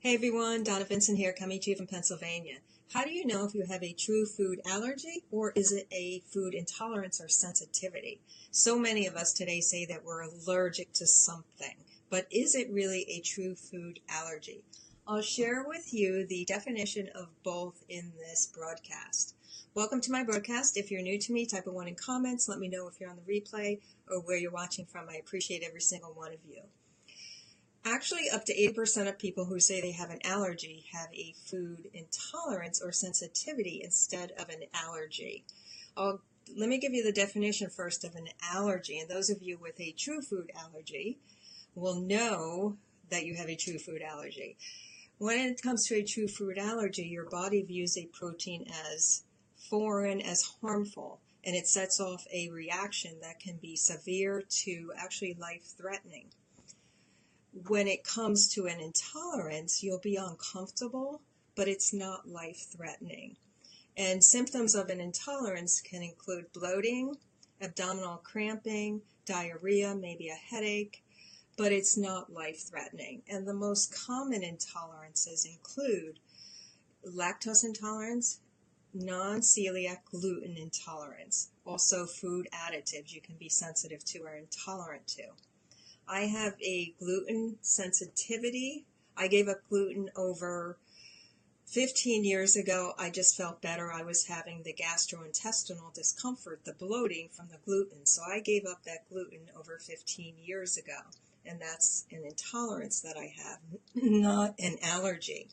Hey everyone, Donna Vincent here, coming to you from Pennsylvania. How do you know if you have a true food allergy or is it a food intolerance or sensitivity? So many of us today say that we're allergic to something, but is it really a true food allergy? I'll share with you the definition of both in this broadcast. Welcome to my broadcast. If you're new to me, type a 1 in comments. Let me know if you're on the replay or where you're watching from. I appreciate every single one of you. Actually, up to 80% of people who say they have an allergy have a food intolerance or sensitivity instead of an allergy. Let me give you the definition first of an allergy. And those of you with a true food allergy will know that you have a true food allergy. When it comes to a true food allergy, your body views a protein as foreign, as harmful, and it sets off a reaction that can be severe to actually life-threatening. When it comes to an intolerance, you'll be uncomfortable, but it's not life-threatening. And symptoms of an intolerance can include bloating, abdominal cramping, diarrhea, maybe a headache, but it's not life-threatening. And the most common intolerances include lactose intolerance, non-celiac gluten intolerance, also food additives you can be sensitive to or intolerant to. I have a gluten sensitivity. I gave up gluten over 15 years ago. I just felt better. I was having the gastrointestinal discomfort, the bloating from the gluten. So I gave up that gluten over 15 years ago. And that's an intolerance that I have, not an allergy.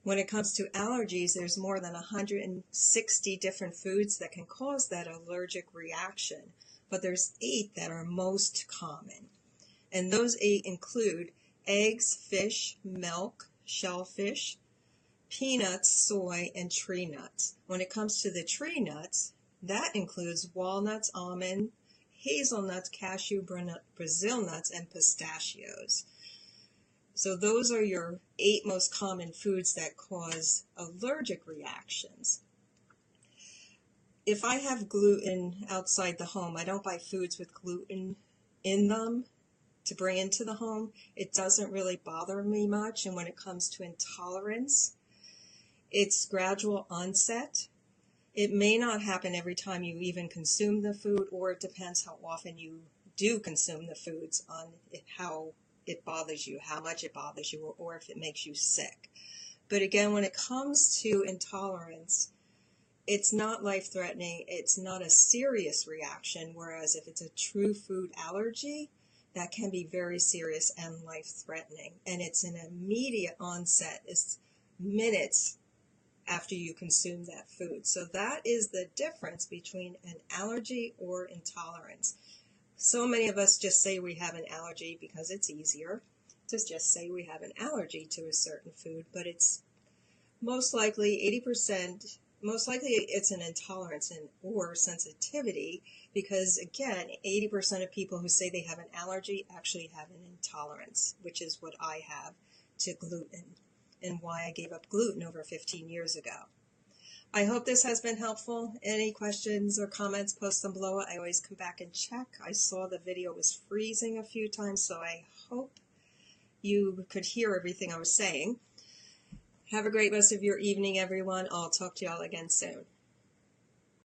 When it comes to allergies, there's more than 160 different foods that can cause that allergic reaction. But there's 8 that are most common. And those 8 include eggs, fish, milk, shellfish, peanuts, soy, and tree nuts. When it comes to the tree nuts, that includes walnuts, almond, hazelnuts, cashew, Brazil nuts, and pistachios. So those are your 8 most common foods that cause allergic reactions. If I have gluten outside the home, I don't buy foods with gluten in them to bring into the home. It doesn't really bother me much. And when it comes to intolerance, it's gradual onset. It may not happen every time you even consume the food, or it depends how often you do consume the foods on how it bothers you, how much it bothers you, or if it makes you sick. But again, when it comes to intolerance, it's not life-threatening. It's not a serious reaction, whereas if it's a true food allergy, that can be very serious and life-threatening. And it's an immediate onset. It's minutes after you consume that food. So that is the difference between an allergy or intolerance. So many of us just say we have an allergy because it's easier to just say we have an allergy to a certain food, but it's most likely 80%. Most likely it's an intolerance or sensitivity because, again, 80% of people who say they have an allergy actually have an intolerance, which is what I have to gluten and why I gave up gluten over 15 years ago. I hope this has been helpful. Any questions or comments, post them below. I always come back and check. I saw the video was freezing a few times, so I hope you could hear everything I was saying. Have a great rest of your evening, everyone. I'll talk to y'all again soon.